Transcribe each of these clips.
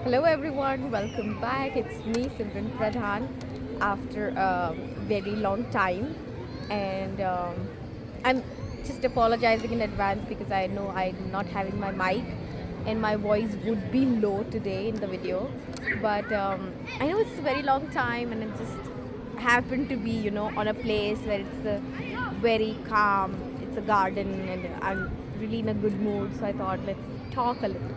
Hello everyone, welcome back. It's me Simran Pradhan after a very long time, and I'm just apologizing in advance because I know I'm not having my mic and my voice would be low today in the video. But I know it's a very long time and it just happened to be, on a place where it's very calm. It's a garden and I'm really in a good mood. So I thought let's talk a little.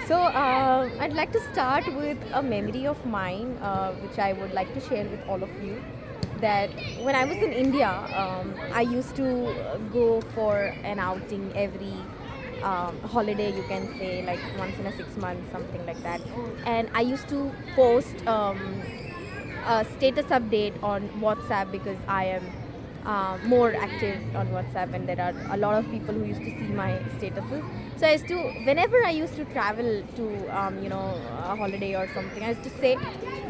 So I'd like to start with a memory of mine, which I would like to share with all of you. That when I was in India, I used to go for an outing every holiday, you can say, like once in a 6 months, something like that. And I used to post a status update on WhatsApp because I am more active on WhatsApp, and there are a lot of people who used to see my statuses. So I used to, whenever I used to travel to, a holiday or something, I used to say,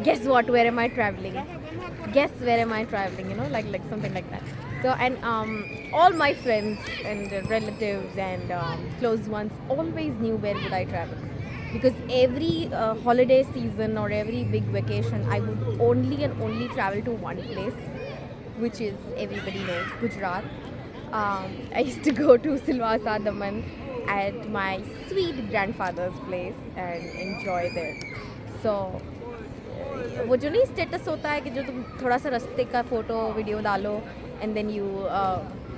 "Guess what? Where am I traveling? Guess where am I traveling?" like something like that. So and all my friends and relatives and close ones always knew where would I travel because every holiday season or every big vacation I would only and only travel to one place, which is everybody knows Gujarat. I used to go to Silvassa Daman at my sweet grandfather's place and enjoy there. So वो जो नहीं status होता है कि जो तुम थोड़ा सा रास्ते का फोटो वीडियो डालो and then you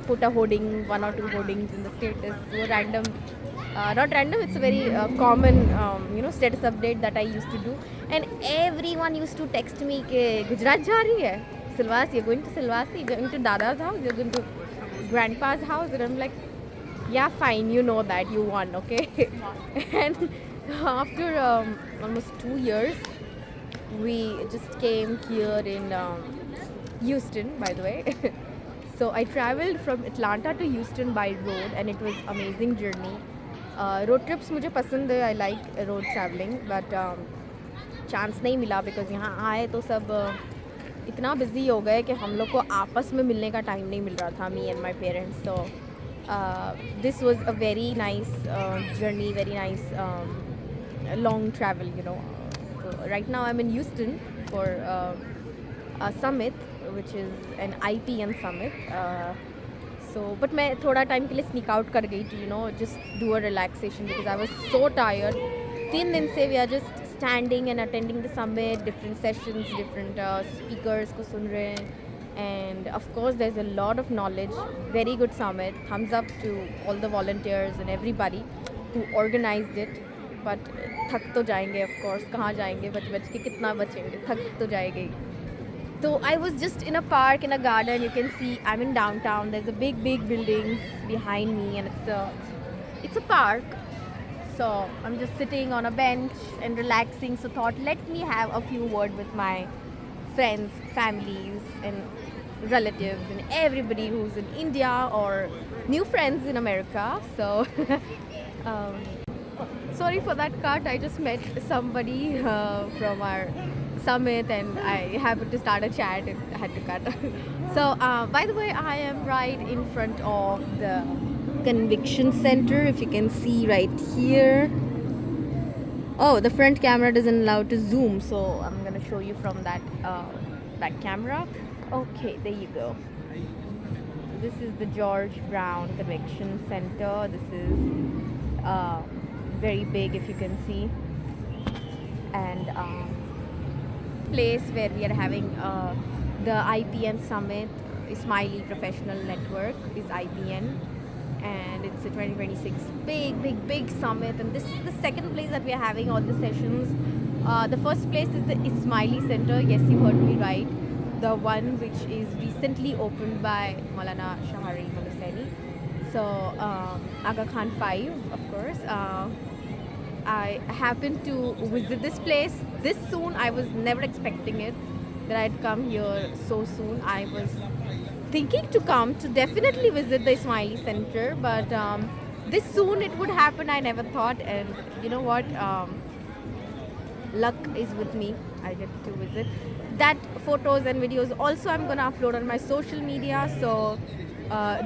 put a hoarding, one or two hoardings in the status. So random, not random. It's a very common, status update that I used to do, and everyone used to text me कि गुजरात जा रही है, Silvassa, you're going to Silvassa, you're going to Dada's house, you're going to Grandpa's house, and I'm like, yeah, fine, you know that you won, okay. And after almost 2 years, we just came here in Houston, by the way. So I traveled from Atlanta to Houston by road, and it was amazing journey. Road trips मुझे पसंद है, I like road traveling, but chance नहीं मिला because यहाँ आए तो सब इतना बिजी हो गए कि हम लोग को आपस में मिलने का टाइम नहीं मिल रहा था, me and my parents. So this was a very nice journey, very nice long travel, So right now I'm in Houston for a summit, which is an IPN summit. So but मैं थोड़ा time के लिए sneak out कर गई थी, just do a relaxation because I was so tired. 3 दिन से we are just standing and attending the summit, different sessions, different speakers को सुन रहे हैं. And of course there's a lot of knowledge, very good summit, thumbs up to all the volunteers and everybody who organized it. But थक तो जाएंगे, of course, कहाँ जाएंगे, बच के कितना बचेंगे, थक तो जाएंगे. So I was just in a park, in a garden. You can see I'm in downtown. There's a big buildings behind me, and it's a park. So I'm just sitting on a bench and relaxing. So thought, let me have a few words with my friends, families, and relatives, and everybody who's in India or new friends in America. So um, sorry for that cut. I just met somebody from our summit and I happened to start a chat and had to cut. So, by the way, I am right in front of the Conviction Center, if you can see right here. Oh, the front camera doesn't allow to zoom, so I'm gonna show you from that back camera. Okay, there you go. This is the George Brown Conviction Center. This is very big, if you can see, and place where we are having the IPN summit. Ismaili Professional Network is IPN, and it's a 2026 big summit, and this is the second place that we are having all the sessions. The first place is the Ismaili Center. Yes, you heard me right, the one which is recently opened by Maulana Shahari Hussaini. So Aga Khan 5, of course. I happened to visit this place this soon. I was never expecting it, that I'd come here so soon. I was thinking to come to definitely visit the Ismaili Center, but this soon it would happen, I never thought. And you know what? Luck is with me. I get to visit. That photos and videos also I'm gonna upload on my social media, so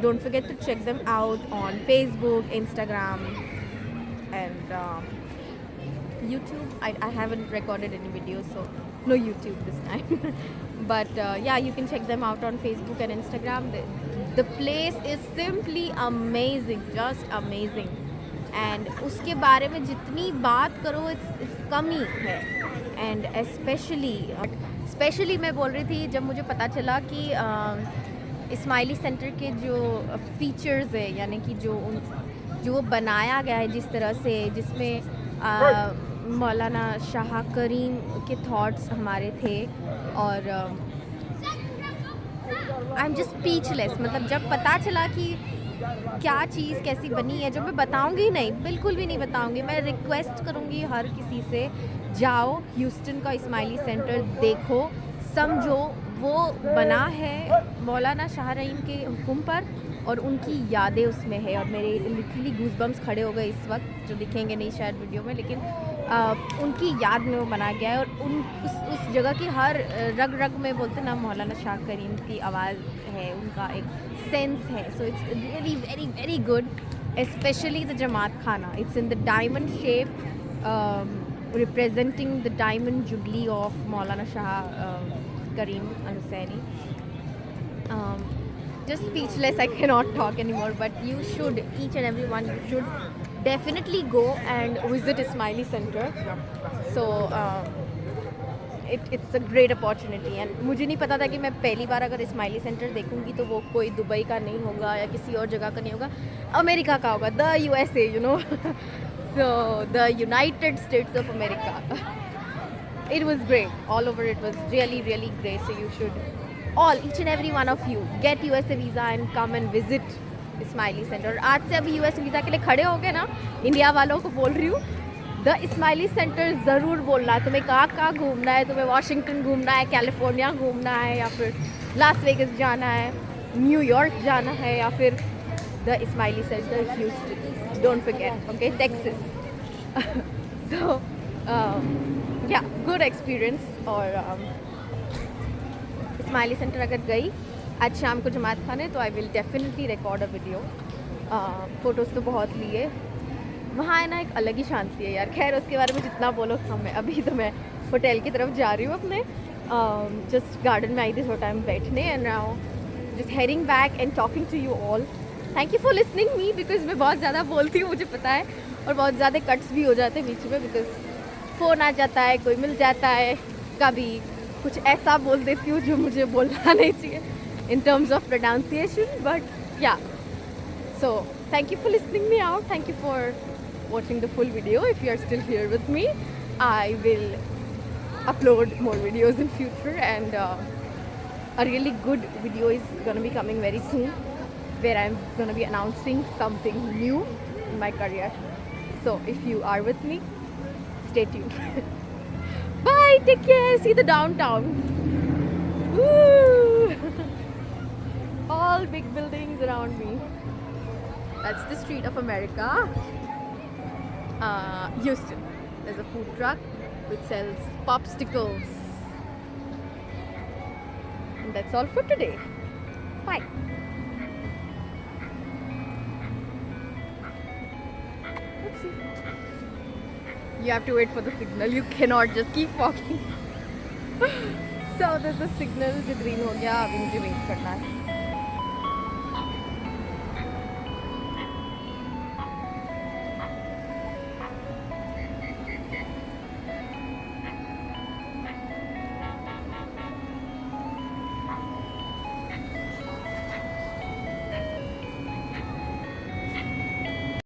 don't forget to check them out on Facebook, Instagram, and YouTube. I haven't recorded any videos, so no YouTube this time. But yeah, you can check them out on Facebook and Instagram. The place is simply amazing, just amazing. And उसके बारे में जितनी बात करो it's कम ही है. And especially मैं बोल रही थी जब मुझे पता चला कि इस्माइली सेंटर के जो फीचर्स है, यानी कि जो बनाया गया है जिस तरह से, जिसमें मौलाना शाह करीम के थॉट्स हमारे थे, और आई एम जस्ट स्पीचलेस. मतलब जब पता चला कि क्या चीज़ कैसी बनी है, जो मैं बताऊंगी नहीं, बिल्कुल भी नहीं बताऊंगी. मैं रिक्वेस्ट करूंगी हर किसी से, जाओ ह्यूस्टन का इस्माइली सेंटर देखो, समझो. वो बना है मौलाना शाह रहीम के हुक्म पर और उनकी यादें उसमें है. और मेरे लिटरली गूज़बम्स खड़े हो गए इस वक्त, जो दिखेंगे नहीं शायद वीडियो में, लेकिन उनकी याद में वो बना गया है. और उस जगह की हर रग रग में बोलते ना मौलाना शाह करीम की आवाज़ है, उनका एक सेंस है. So it's really very very good, specially the Jamat Khana. It's in the diamond shape, representing the diamond jubilee of Maulana Shah Karim Al-Hussaini. Just speechless, I cannot talk anymore, but you should, each and every one, you should definitely go and visit Ismaili Center. So it's a great opportunity. And मुझे नहीं पता था कि मैं पहली बार अगर Ismaili centre देखूंगी तो वो कोई दुबई का नहीं होगा या किसी और जगह का नहीं होगा, अमेरिका का होगा, the USA, you know. So the United States of America. It was great. All over it was really, really great. So you should, each and every one of you, get USA visa and come and visit Ismaili Center. आज से अभी US visa के लिए खड़े हो गए ना, India वालों को बोल रही हूँ, द इस्माइली सेंटर ज़रूर बोलना है. तुम्हें कहाँ घूमना है, तुम्हें वाशिंगटन घूमना है, कैलिफोर्निया घूमना है, या फिर लास वेगस जाना है, न्यूयॉर्क जाना है, या फिर the Ismaili centre Houston. Don't forget, okay, Texas. So yeah, good experience. और इस्माइली सेंटर अगर गई आज शाम को जमात खाने तो I will definitely record a video. Photos तो बहुत लिए, वहाँ है ना एक अलग ही शांति है यार. खैर उसके बारे में जितना बोलो कम है. अभी तो मैं होटल की तरफ जा रही हूँ अपने, जस्ट गार्डन में आई थी थोड़ा टाइम बैठने, and now just heading back and talking to you all. Thank you for listening me, because मैं बहुत ज़्यादा बोलती हूँ, मुझे पता है, और बहुत ज़्यादा कट्स भी हो जाते हैं बीच में, बिकॉज फ़ोन आ जाता है, कोई मिल जाता है, कभी कुछ ऐसा बोल देती हूँ जो मुझे बोलना नहीं चाहिए in terms of pronunciation. But yeah, so thank you for listening me out. Thank you for watching the full video. If you are still here with me, I will upload more videos in future, and a really good video is gonna be coming very soon, where I'm gonna be announcing something new in my career. So if you are with me, stay tuned. Bye, take care, see the downtown. Woo! All big buildings around me. That's the street of America. Houston. There's a food truck which sells popsicles. And that's all for today. Bye. You have to wait for the signal. You cannot just keep walking. So there's a signal जो green हो गया, अभी मुझे wait करना है.